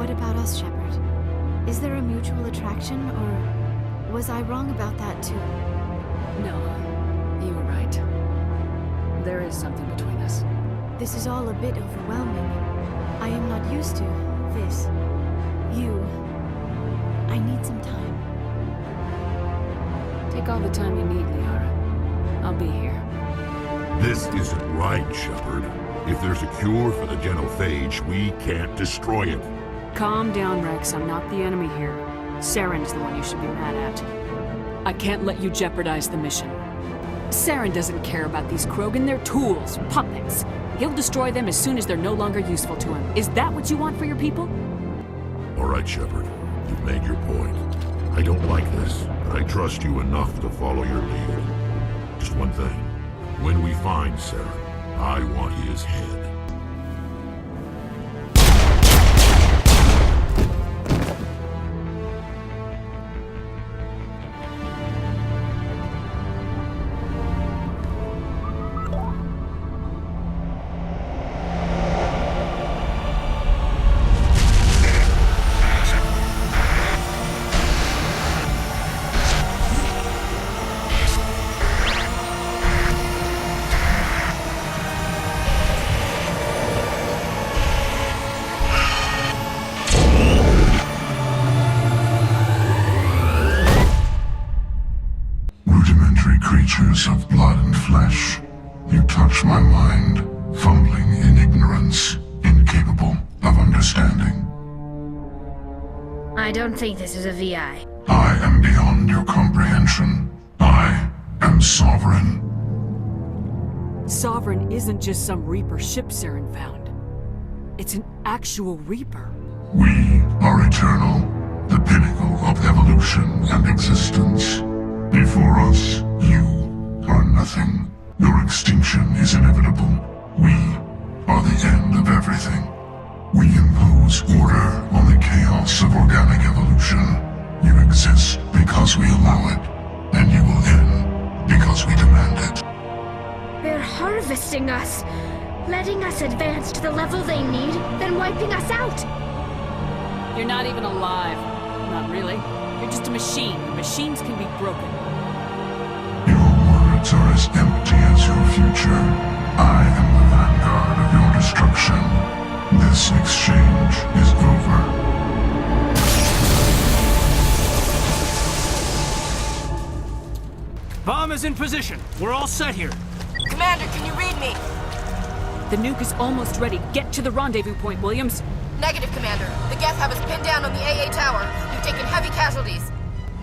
What about us, Shepard? Is there a mutual attraction, or was I wrong about that too? No, you were right. There is something between us. This is all a bit overwhelming. I am not used to this. I need some time. Take all the time you need, Liara. I'll be here. This isn't right, Shepard. If there's a cure for the genophage, we can't destroy it. Calm down, Rex. I'm not the enemy here. Saren's the one you should be mad at. I can't let you jeopardize the mission. Saren doesn't care about these Krogan. They're tools, puppets. He'll destroy them as soon as they're no longer useful to him. Is that what you want for your people? All right, Shepard. You've made your point. I don't like this, but I trust you enough to follow your lead. Just one thing. When we find Saren, I want his head. Creatures of blood and flesh, you touch my mind, fumbling in ignorance, incapable of understanding. I don't think this is a VI. I am beyond your comprehension. I am sovereign. Sovereign isn't just some Reaper ship Saren found. It's an actual Reaper. We are eternal, the pinnacle of evolution and existence. Before us, you are nothing. Your extinction is inevitable. We are the end of everything. We impose order on the chaos of organic evolution. You exist because we allow it, and you will end because we demand it. They're harvesting us, letting us advance to the level they need, then wiping us out. You're not even alive. Not really. You're just a machine. Machines can be broken. Are as empty as your future. I am the vanguard of your destruction. This exchange is over. Bomb is in position. We're all set here. Commander, can you read me? The nuke is almost ready. Get to the rendezvous point, Williams. Negative, Commander. The Geth have us pinned down on the AA tower. We've taken heavy casualties.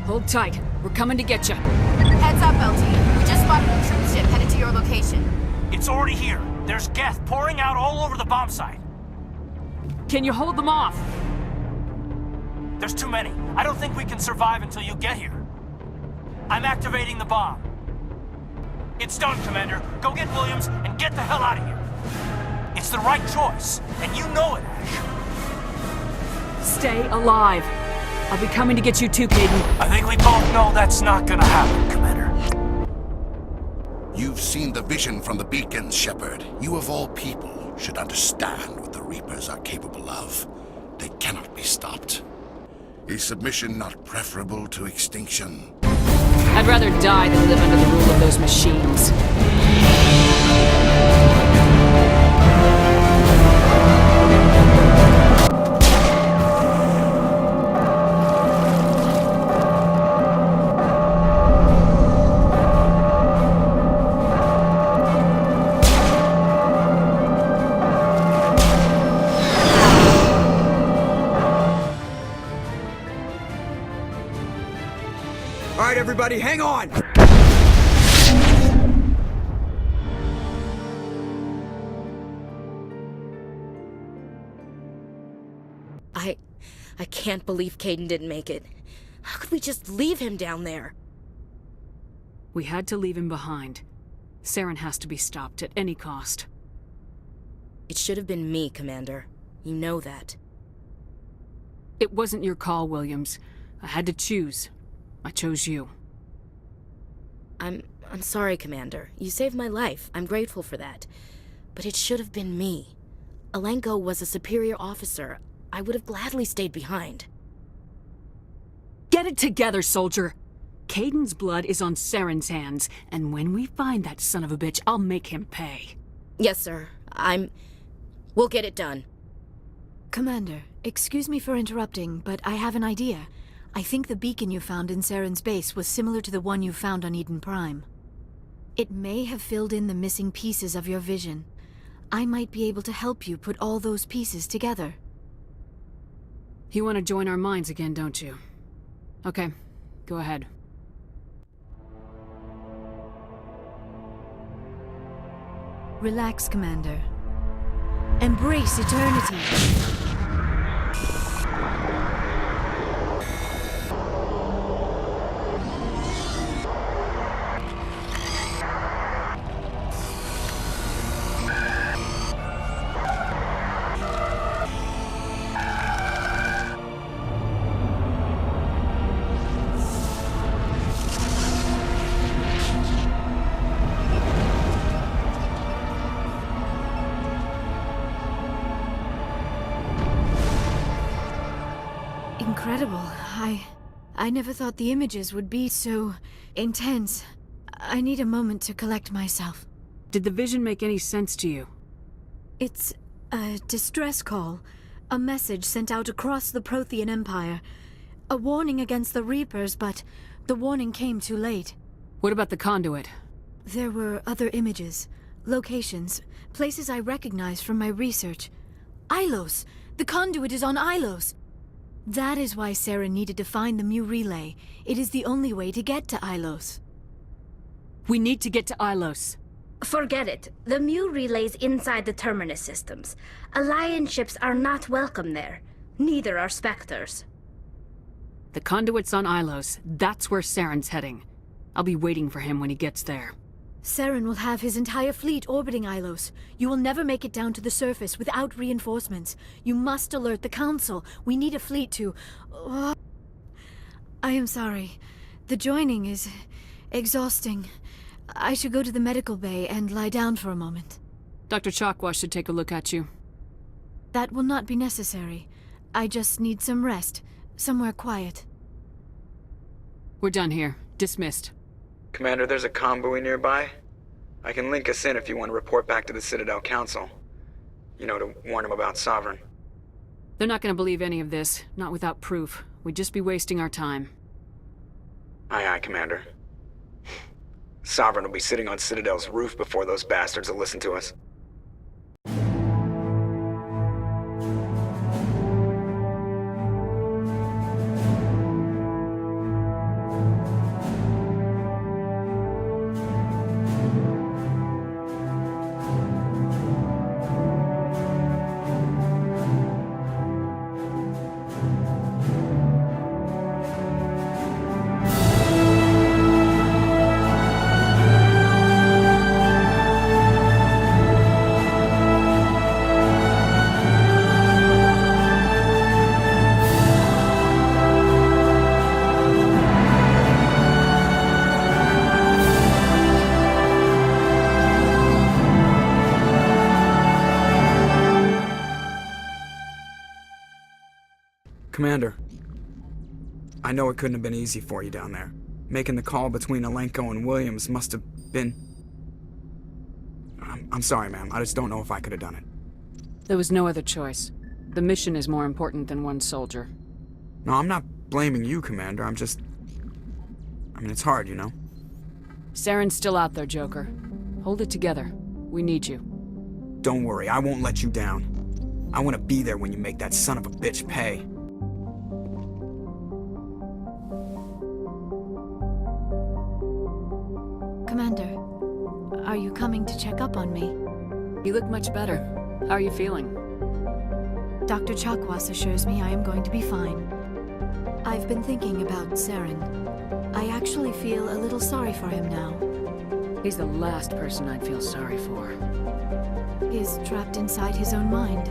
Hold tight. We're coming to get you. Heads up, LT. We just spotted a troop ship headed to your location. It's already here. There's Geth pouring out all over the bomb site. Can you hold them off? There's too many. I don't think we can survive until you get here. I'm activating the bomb. It's done, Commander. Go get Williams and get the hell out of here. It's the right choice, and you know it, Ash. Stay alive. I'll be coming to get you too, Caden. I think we both know that's not gonna happen, Commander. You've seen the vision from the beacons, Shepard. You of all people should understand what the Reapers are capable of. They cannot be stopped. Is submission not preferable to extinction? I'd rather die than live under the rule of those machines. All right, everybody, hang on! I can't believe Caden didn't make it. How could we just leave him down there? We had to leave him behind. Saren has to be stopped at any cost. It should have been me, Commander. You know that. It wasn't your call, Williams. I had to choose. I chose you. I'm sorry, Commander. You saved my life. I'm grateful for that. But it should have been me. Alenko was a superior officer. I would have gladly stayed behind. Get it together, soldier! Caden's blood is on Saren's hands, and when we find that son of a bitch, I'll make him pay. Yes, sir. We'll get it done. Commander, excuse me for interrupting, but I have an idea. I think the beacon you found in Saren's base was similar to the one you found on Eden Prime. It may have filled in the missing pieces of your vision. I might be able to help you put all those pieces together. You want to join our minds again, don't you? Okay, go ahead. Relax, Commander. Embrace eternity. Incredible. I never thought the images would be so intense. I need a moment to collect myself. Did the vision make any sense to you? It's a distress call. A message sent out across the Prothean Empire. A warning against the Reapers, but the warning came too late. What about the conduit? There were other images, locations, places I recognized from my research. Ilos! The conduit is on Ilos! That is why Saren needed to find the Mu relay. It is the only way to get to Ilos. We need to get to Ilos. Forget it. The Mu relay's inside the Terminus systems. Alliance ships are not welcome there. Neither are Spectres. The conduit's on Ilos. That's where Saren's heading. I'll be waiting for him when he gets there. Saren will have his entire fleet orbiting Ilos. You will never make it down to the surface without reinforcements. You must alert the Council. We need a fleet to... I am sorry. The joining is exhausting. I should go to the medical bay and lie down for a moment. Dr. Chakwas should take a look at you. That will not be necessary. I just need some rest. Somewhere quiet. We're done here. Dismissed. Commander, there's a convoy nearby. I can link us in if you want to report back to the Citadel Council. You know, to warn them about Sovereign. They're not going to believe any of this, not without proof. We'd just be wasting our time. Aye, aye, Commander. Sovereign will be sitting on Citadel's roof before those bastards will listen to us. Commander, I know it couldn't have been easy for you down there. Making the call between Alenko and Williams must have been... I'm sorry, ma'am. I just don't know if I could have done it. There was no other choice. The mission is more important than one soldier. No, I'm not blaming you, Commander. I mean, it's hard, you know? Saren's still out there, Joker. Hold it together. We need you. Don't worry, I won't let you down. I want to be there when you make that son of a bitch pay. Commander, are you coming to check up on me? You look much better. How are you feeling? Dr. Chakwas assures me I am going to be fine. I've been thinking about Saren. I actually feel a little sorry for him now. He's the last person I'd feel sorry for. He is trapped inside his own mind.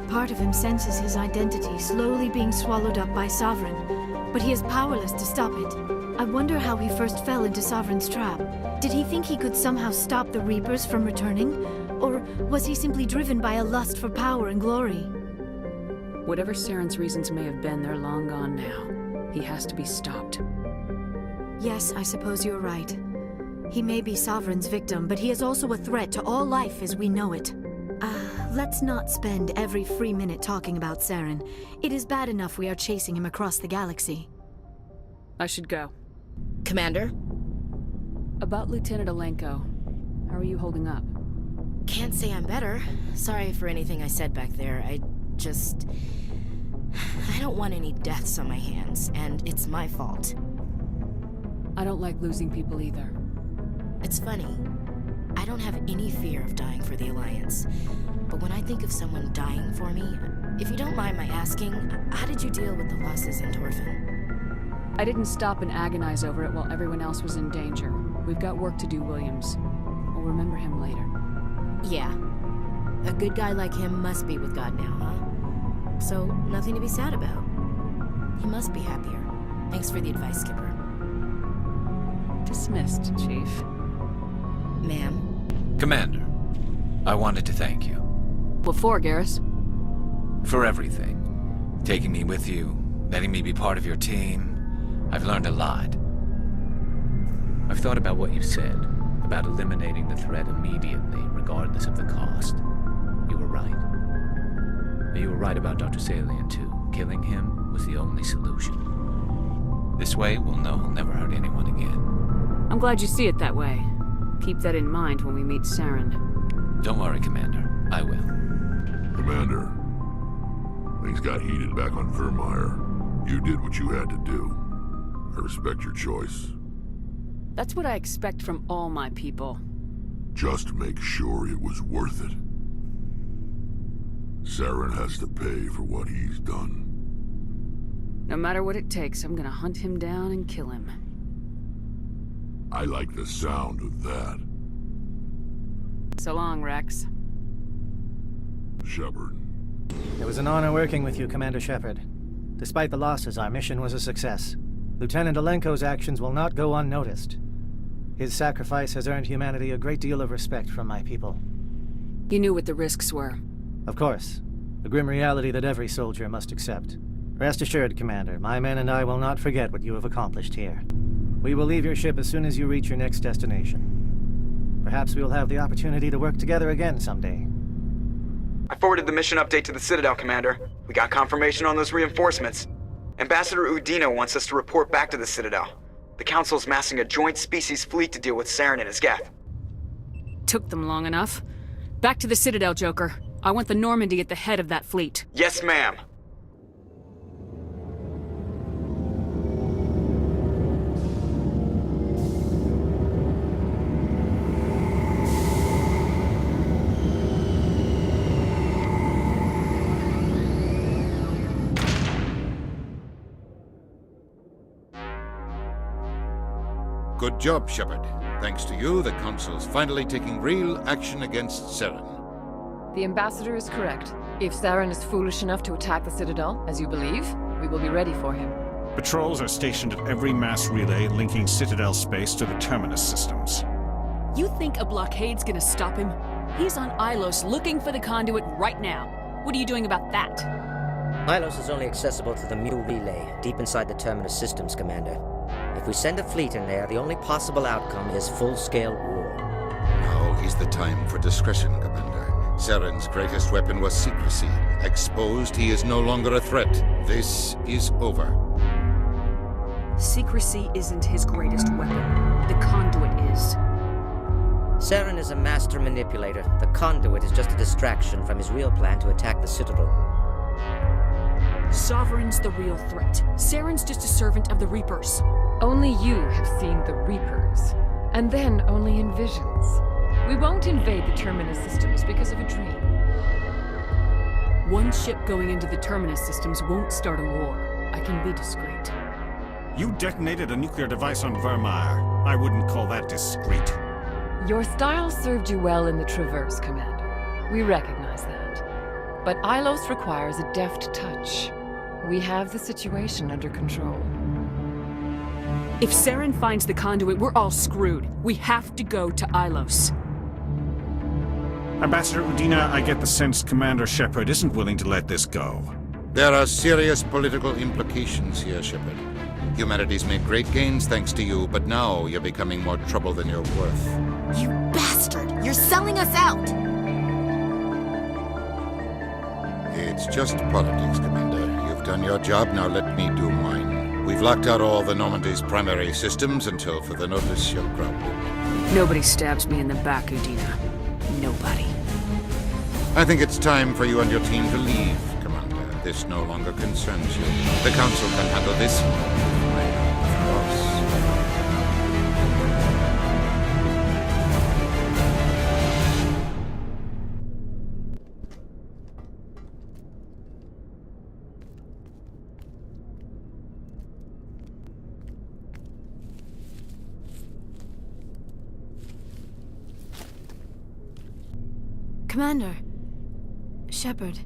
Part of him senses his identity slowly being swallowed up by Sovereign, but he is powerless to stop it. I wonder how he first fell into Sovereign's trap. Did he think he could somehow stop the Reapers from returning? Or was he simply driven by a lust for power and glory? Whatever Saren's reasons may have been, they're long gone now. He has to be stopped. Yes, I suppose you're right. He may be Sovereign's victim, but he is also a threat to all life as we know it. Let's not spend every free minute talking about Saren. It is bad enough we are chasing him across the galaxy. I should go. Commander? About Lieutenant Alenko, how are you holding up? Can't say I'm better. Sorry for anything I said back there. I don't want any deaths on my hands, and it's my fault. I don't like losing people either. It's funny. I don't have any fear of dying for the Alliance. But when I think of someone dying for me, if you don't mind my asking, how did you deal with the losses in Torfin? I didn't stop and agonize over it while everyone else was in danger. We've got work to do, Williams. We'll remember him later. Yeah. A good guy like him must be with God now, huh? So, nothing to be sad about. He must be happier. Thanks for the advice, Skipper. Dismissed, Chief. Ma'am? Commander, I wanted to thank you. What for, Garrus? For everything. Taking me with you, letting me be part of your team. I've learned a lot. I've thought about what you said, about eliminating the threat immediately, regardless of the cost. You were right. You were right about Dr. Salian, too. Killing him was the only solution. This way, we'll know he'll never hurt anyone again. I'm glad you see it that way. Keep that in mind when we meet Saren. Don't worry, Commander. I will. Commander, things got heated back on Virmire. You did what you had to do. I respect your choice. That's what I expect from all my people. Just make sure it was worth it. Saren has to pay for what he's done. No matter what it takes, I'm gonna hunt him down and kill him. I like the sound of that. So long, Rex. Shepard. It was an honor working with you, Commander Shepard. Despite the losses, our mission was a success. Lieutenant Alenko's actions will not go unnoticed. His sacrifice has earned humanity a great deal of respect from my people. You knew what the risks were. Of course. The grim reality that every soldier must accept. Rest assured, Commander, my men and I will not forget what you have accomplished here. We will leave your ship as soon as you reach your next destination. Perhaps we will have the opportunity to work together again someday. I forwarded the mission update to the Citadel, Commander. We got confirmation on those reinforcements. Ambassador Udina wants us to report back to the Citadel. The Council's massing a joint species fleet to deal with Saren and his Geth. Took them long enough. Back to the Citadel, Joker. I want the Normandy at the head of that fleet. Yes, ma'am. Good job, Shepard. Thanks to you, the Council's finally taking real action against Saren. The Ambassador is correct. If Saren is foolish enough to attack the Citadel, as you believe, we will be ready for him. Patrols are stationed at every mass relay linking Citadel space to the Terminus systems. You think a blockade's gonna stop him? He's on Ilos looking for the conduit right now. What are you doing about that? Ilos is only accessible to the Mu relay, deep inside the Terminus systems, Commander. If we send a fleet in there, the only possible outcome is full-scale war. Now is the time for discretion, Commander. Saren's greatest weapon was secrecy. Exposed, he is no longer a threat. This is over. Secrecy isn't his greatest weapon. The conduit is. Saren is a master manipulator. The conduit is just a distraction from his real plan to attack the Citadel. Sovereign's the real threat. Saren's just a servant of the Reapers. Only you have seen the Reapers, and then only in visions. We won't invade the Terminus systems because of a dream. One ship going into the Terminus systems won't start a war. I can be discreet. You detonated a nuclear device on Virmire. I wouldn't call that discreet. Your style served you well in the Traverse, Commander. We recognize that. But Ilos requires a deft touch. We have the situation under control. If Saren finds the conduit, we're all screwed. We have to go to Ilos. Ambassador Udina, I get the sense Commander Shepard isn't willing to let this go. There are serious political implications here, Shepard. Humanity's made great gains thanks to you, but now you're becoming more trouble than you're worth. You bastard! You're selling us out! It's just politics, Commander. You've done your job, now let me do mine. We've locked out all the Normandy's primary systems until further notice you're grounded. Nobody stabs me in the back, Udina. Nobody. I think it's time for you and your team to leave, Commander. This no longer concerns you. The Council can handle this. Commander. Shepard,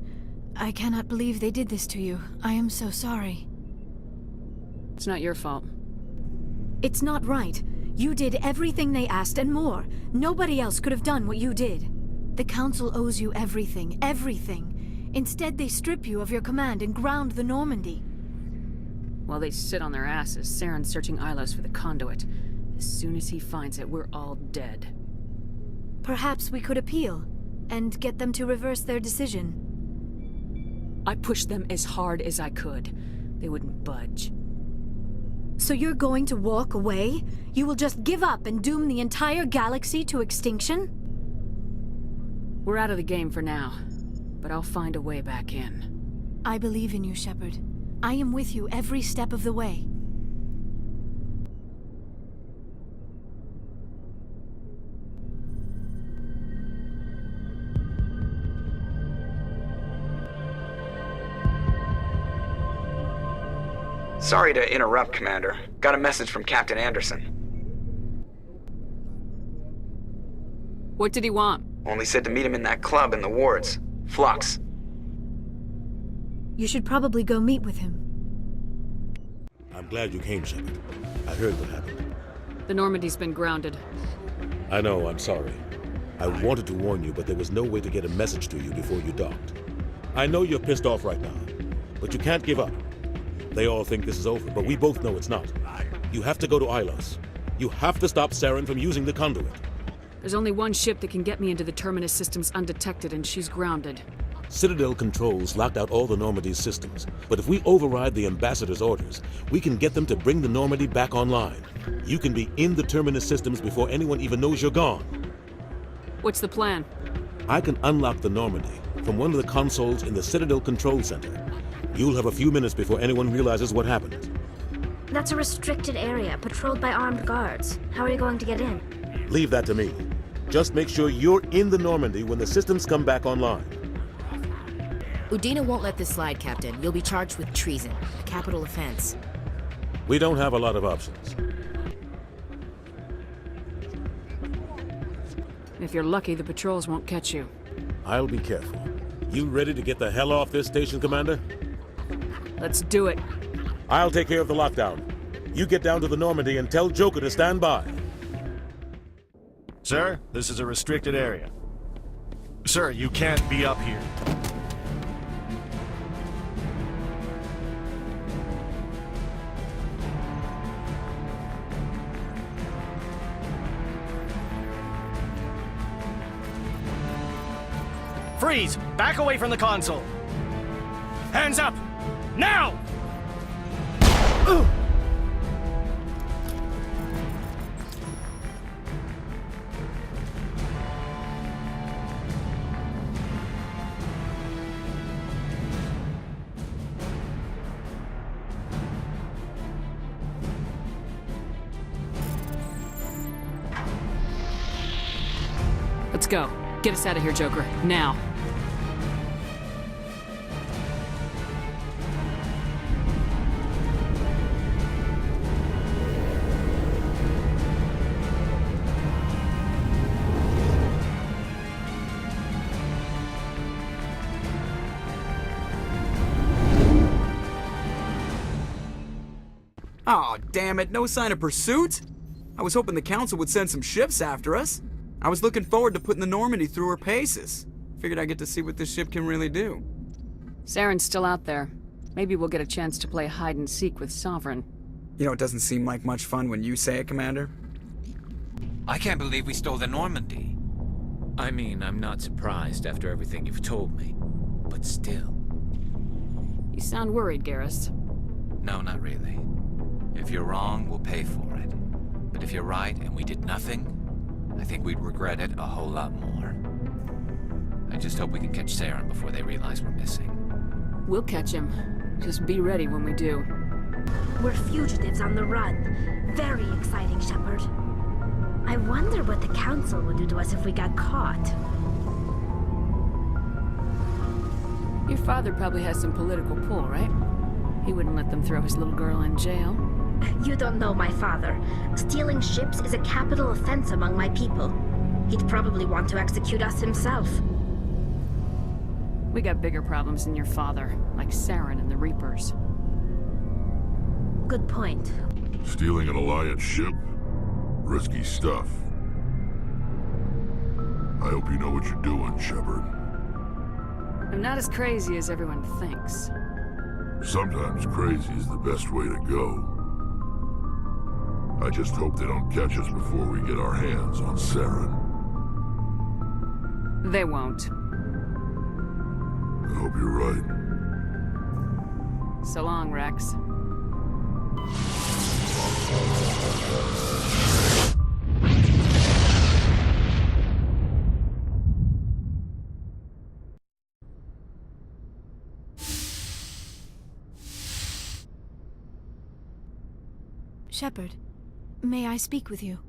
I cannot believe they did this to you. I am so sorry. It's not your fault. It's not right. You did everything they asked and more. Nobody else could have done what you did. The Council owes you everything, everything. Instead, they strip you of your command and ground the Normandy. While they sit on their asses, Saren's searching Ilos for the conduit. As soon as he finds it, we're all dead. Perhaps we could appeal and get them to reverse their decision. I pushed them as hard as I could. They wouldn't budge. So you're going to walk away? You will just give up and doom the entire galaxy to extinction? We're out of the game for now, but I'll find a way back in. I believe in you, Shepard. I am with you every step of the way. Sorry to interrupt, Commander. Got a message from Captain Anderson. What did he want? Only said to meet him in that club in the wards. Flux. You should probably go meet with him. I'm glad you came, Shepard. I heard what happened. The Normandy's been grounded. I know, I'm sorry. I wanted to warn you, but there was no way to get a message to you before you docked. I know you're pissed off right now, but you can't give up. They all think this is over, but we both know it's not. You have to go to Ilos. You have to stop Saren from using the conduit. There's only one ship that can get me into the Terminus systems undetected, and she's grounded. Citadel controls locked out all the Normandy's systems, but if we override the Ambassador's orders, we can get them to bring the Normandy back online. You can be in the Terminus systems before anyone even knows you're gone. What's the plan? I can unlock the Normandy from one of the consoles in the Citadel Control Center. You'll have a few minutes before anyone realizes what happened. That's a restricted area, patrolled by armed guards. How are you going to get in? Leave that to me. Just make sure you're in the Normandy when the systems come back online. Udina won't let this slide, Captain. You'll be charged with treason, a capital offense. We don't have a lot of options. If you're lucky, the patrols won't catch you. I'll be careful. You ready to get the hell off this station, Commander? Let's do it. I'll take care of the lockdown. You get down to the Normandy and tell Joker to stand by. Sir, this is a restricted area. Sir, you can't be up here. Freeze! Back away from the console! Hands up! Now! Let's go. Get us out of here, Joker. Now. Aw, damn it, no sign of pursuit? I was hoping the Council would send some ships after us. I was looking forward to putting the Normandy through her paces. Figured I'd get to see what this ship can really do. Saren's still out there. Maybe we'll get a chance to play hide and seek with Sovereign. You know, it doesn't seem like much fun when you say it, Commander. I can't believe we stole the Normandy. I mean, I'm not surprised after everything you've told me, but still. You sound worried, Garrus. No, not really. If you're wrong, we'll pay for it. But if you're right and we did nothing, I think we'd regret it a whole lot more. I just hope we can catch Saren before they realize we're missing. We'll catch him. Just be ready when we do. We're fugitives on the run. Very exciting, Shepard. I wonder what the Council would do to us if we got caught. Your father probably has some political pull, right? He wouldn't let them throw his little girl in jail. You don't know my father. Stealing ships is a capital offense among my people. He'd probably want to execute us himself. We got bigger problems than your father, like Saren and the Reapers. Good point. Stealing an Alliance ship? Risky stuff. I hope you know what you're doing, Shepard. I'm not as crazy as everyone thinks. Sometimes crazy is the best way to go. I just hope they don't catch us before we get our hands on Saren. They won't. I hope you're right. So long, Rex. Shepard, may I speak with you?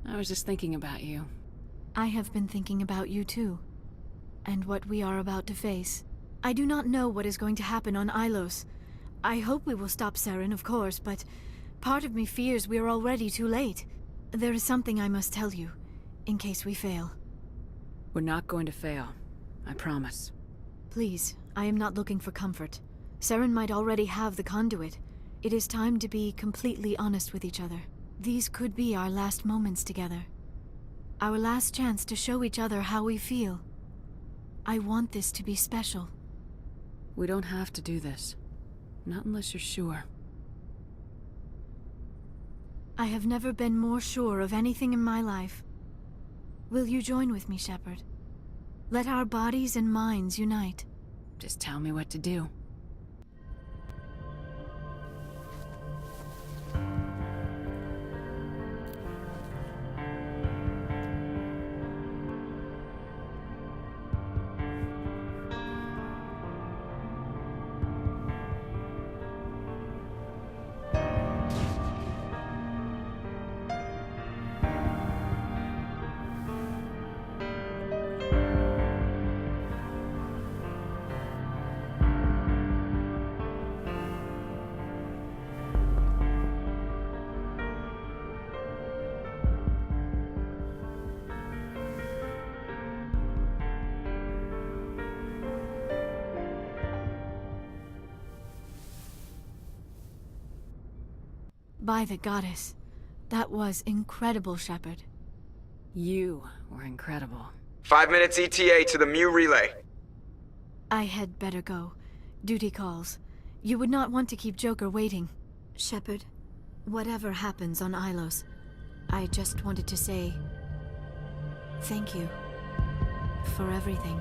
I was just thinking about you. I have been thinking about you too, and what we are about to face. I do not know what is going to happen on Ilos. I hope we will stop Saren, of course, but part of me fears we are already too late. There is something I must tell you, in case we fail. We're not going to fail. I promise. Please, I am not looking for comfort. Saren might already have the conduit. It is time to be completely honest with each other. These could be our last moments together. Our last chance to show each other how we feel. I want this to be special. We don't have to do this. Not unless you're sure. I have never been more sure of anything in my life. Will you join with me, Shepard? Let our bodies and minds unite. Just tell me what to do. By the goddess, that was incredible, Shepard. You were incredible. 5 minutes ETA to the Mu relay. I had better go. Duty calls. You would not want to keep Joker waiting. Shepard, whatever happens on Ilos, I just wanted to say thank you for everything.